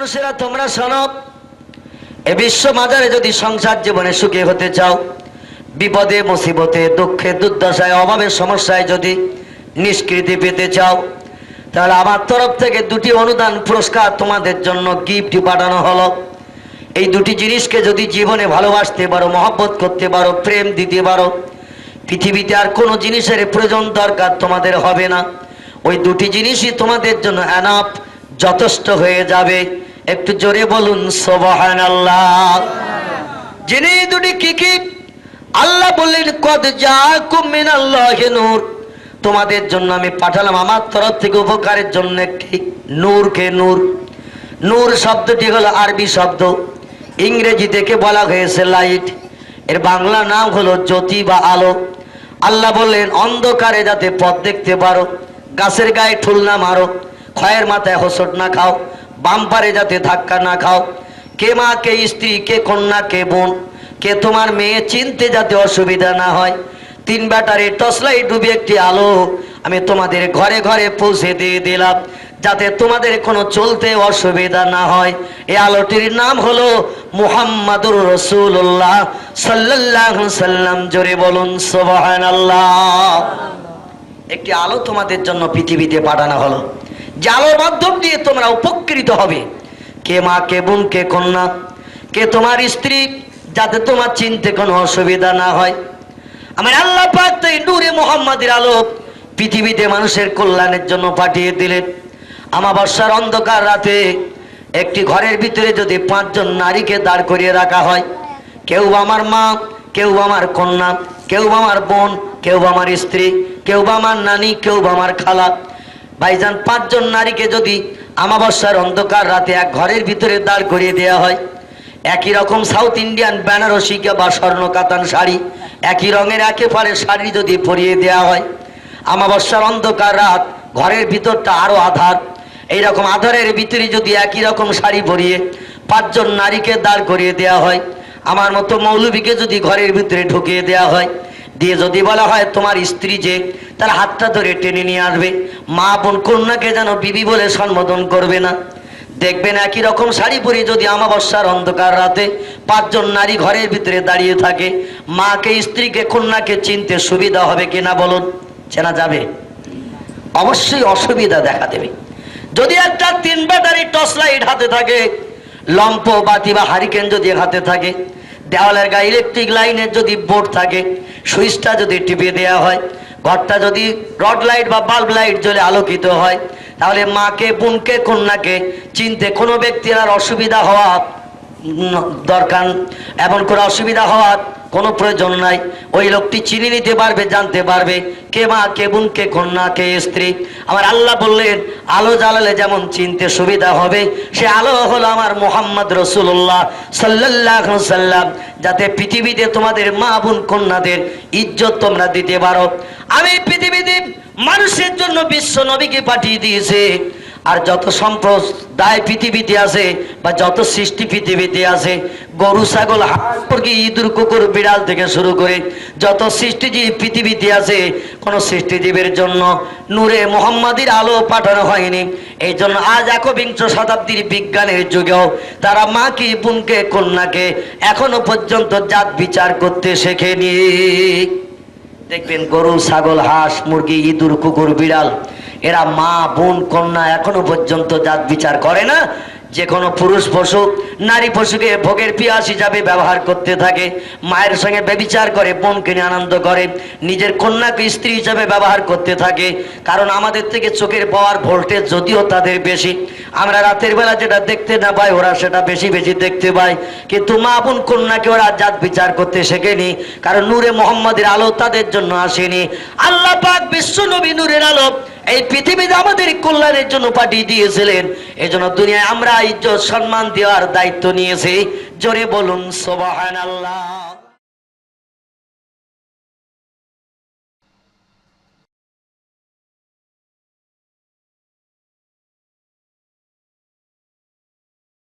মানুষেরা তোমরা শোনো, এ বিশ্ব মাজারে যদি সংসার জীবনে সুখী হতে চাও, বিপদে মুসিবতে দুঃখে দুর্দশায় অভাবের সমস্যায় যদি নিষ্কৃতি পেতে চাও, তাহলে আমার তরফ থেকে দুটি অনুদান পুরস্কার তোমাদের জন্য গিফট পাঠানো হলো। এই দুটি জিনিসকে যদি জীবনে ভালোবাসতে পারো, মহব্বত করতে পারো, প্রেম দিতে পারো, পৃথিবীতে আর কোনো জিনিসের প্রয়োজন দরকার তোমাদের হবে না। ওই দুটি জিনিসই তোমাদের জন্য এনাফ, যথেষ্ট হয়ে যাবে। একটু জোরে বলুন সুবহানাল্লাহ। যিনি দুটি কি কি? আল্লাহ বললেন কদ জাআকুম মিনাল্লাহি নূর, তোমাদের জন্য আমি পাঠালাম আমার তরফ থেকে উপকারের জন্য একটি নূরকে। নূর, নূর শব্দটি হলো আরবি শব্দ, ইংরেজি থেকে বলা হয়েছে লাইট, এর বাংলা নাম হলো জ্যোতি বা আলো। আল্লাহ বললেন অন্ধকারে যাতে পথ দেখতে পারো, গাছের গায়ে ঠুল না মারো, খয়ের মাথায় হোঁচট না খাও, বাম্পারে যাতে ধাক্কা না খাও, কে মা কে স্ত্রী কে কন্যা কে বোন কে তোমার মেয়ে চিনতে যাতে অসুবিধা না হয়, 3 ব্যাটারি টর্চলাইট ডুবে একটি আলো আমি তোমাদের ঘরে ঘরে পৌঁছে দিয়ে দিলাম, যাতে তোমাদের কোনো চলতে অসুবিধা না হয়। এই আলোটির নাম হলো মুহাম্মাদুর রাসূলুল্লাহ সাল্লাল্লাহু আলাইহি সাল্লাম। জোরে বলুন সুবহানাল্লাহ। একটি আলো তোমাদের জন্য পৃথিবীতে পাঠানো হলো, যে আলোর মাধ্যম দিয়ে তোমরা উপকৃত হবে। কে মা কে বোন কে কন্যা কে তোমার স্ত্রী, যাতে তোমার চিনতে কোনো অসুবিধা না হয়। আমার আল্লাহ পাক তো এই নূরে মুহাম্মাদের আলো পৃথিবীতে মানুষের কল্যাণের জন্য পাঠিয়ে দিলেন। আমাবস্যার অন্ধকার রাতে একটি ঘরের ভিতরে যদি 5 জন নারীকে দাঁড় করিয়ে রাখা হয়, কেউ আমার মা, কেউ আমার কন্যা, কেউ আমার বোন, কেউ আমার স্ত্রী, কেউ আমার নানি, কেউ আমার খালা, ভাইজান 5 জন নারীকে যদি আমাবস্যার অন্ধকার রাতে এক ঘরের ভিতরে দাঁড় করিয়ে দেওয়া হয়, একই রকম সাউথ ইন্ডিয়ান বেনারসি বা স্বর্ণ কাতান শাড়ি, একই রঙের একেবারে শাড়ি যদি পরিয়ে দেওয়া হয়, আমাবস্যার অন্ধকার রাত, ঘরের ভিতরটা আরো আধার, এইরকম আধারের ভিতরে যদি একই রকম শাড়ি পরিয়ে 5 জন নারীকে দাঁড় করিয়ে দেওয়া হয়, আমার মতো মৌলবীকে যদি ঘরের ভিতরে ঢুকিয়ে দেওয়া হয়, দিয়ে যদি বলা হয় তোমার স্ত্রী যে, তার হাতটা ধরে টেনে নিয়ে আসবে, মা বোন কন্যাকে যেন বিবি বলে সম্বোধন করবে না। দেখবেন একই রকম শাড়ি পরে যদি আমাবস্যার অন্ধকার রাতে 5 জন নারী ঘরের ভিতরে দাঁড়িয়ে থাকে, মাকে স্ত্রীকে কন্যাকে চিনতে সুবিধা হবে কিনা বলুন? চেনা যাবে? অবশ্যই অসুবিধা দেখা দেবে। যদি একটা 3 ব্যাটারি টর্চ লাইট হাতে থাকে, লম্প বাতি বা হারিকেন যদি হাতে থাকে, দেওয়ালের গায়ে ইলেকট্রিক লাইনের যদি বোর্ড থাকে, সুইচটা যদি টিপে দেওয়া হয়, ঘরটা যদি রড লাইট বা বাল্ব লাইট জ্বলে আলোকিত হয়, তাহলে মাকে বোনকে কন্যাকে চিনতে কোনো ব্যক্তির আর অসুবিধা হওয়া দরকার, এমন করে অসুবিধা হওয়ার কোনো প্রয়োজন নাই। ওই লোকটি চিনে নিতে পারবে, জানতে পারবে কে মা কে বোন কে কন্যা কে স্ত্রী। আমার আল্লাহ বললেন আলো জ্বালালে যেমন চিনতে সুবিধা হবে, সে আলো হলো আমার মুহাম্মদ রাসূলুল্লাহ সাল্লাল্লাহু আলাইহি সাল্লাম, যাতে পৃথিবীতে তোমাদের মা বোন কন্যাদের ইজ্জত তোমরা দিতে পারো। আমি পৃথিবীতে মানুষের জন্য বিশ্ব নবীকে পাঠিয়ে দিয়েছে। আর যত সম্প্রদায় পৃথিবীতে আছে বা যত সৃষ্টি পৃথিবীতে আছে, গরু ছাগল হাঁস মুরগি ইঁদুর কুকুর বিড়াল থেকে শুরু করে যত সৃষ্টিজীব পৃথিবীতে আছে, কোন সৃষ্টিজীবের জন্য নূরে মুহাম্মাদির আলো পাঠানো হয়নি। এই জন্য আজ 21 শতাব্দীর বিজ্ঞানের যুগেও তারা মাকে বোনকে কন্যাকে এখনো পর্যন্ত জাত বিচার করতে শেখেনি। দেখবেন গরু ছাগল হাঁস মুরগি ইঁদুর কুকুর বিড়াল, এরা মা বোন কন্যা এখনো পর্যন্ত জাত বিচার করে না। যে কোনো পুরুষ পশু নারী পশুকে ভোগের পিয়াস হিসাবে ব্যবহার করতে থাকে, মায়ের সঙ্গে ব্যভিচার করে, বোনকে নিয়ে আনন্দ করে, নিজের কন্যাকে স্ত্রী হিসাবে ব্যবহার করতে থাকে। কারণ আমাদের থেকে চোখের পাওয়ার ভোল্টেজ যদিও তাদের বেশি, আমরা রাতের বেলা যেটা দেখতে না পাই ওরা সেটা বেশি বেশি দেখতে পায়। কিন্তু মা বোন কন্যাকে ওরা জাত বিচার করতে শেখেনি, কারণ নূরে মুহাম্মাদের আলো তাদের জন্য আসেনি। আল্লাহ পাক বিশ্ব নবী নূরের আলো এই পৃথিবীতে আমাদের কল্যাণের জন্য পাঠিয়ে দিয়েছিলেন। এই জন্য দুনিয়ায় আমরা ইজ্জত সম্মান দেওয়ার দায়িত্ব নিয়েছি। জোরে বলুন সুবহানাল্লাহ।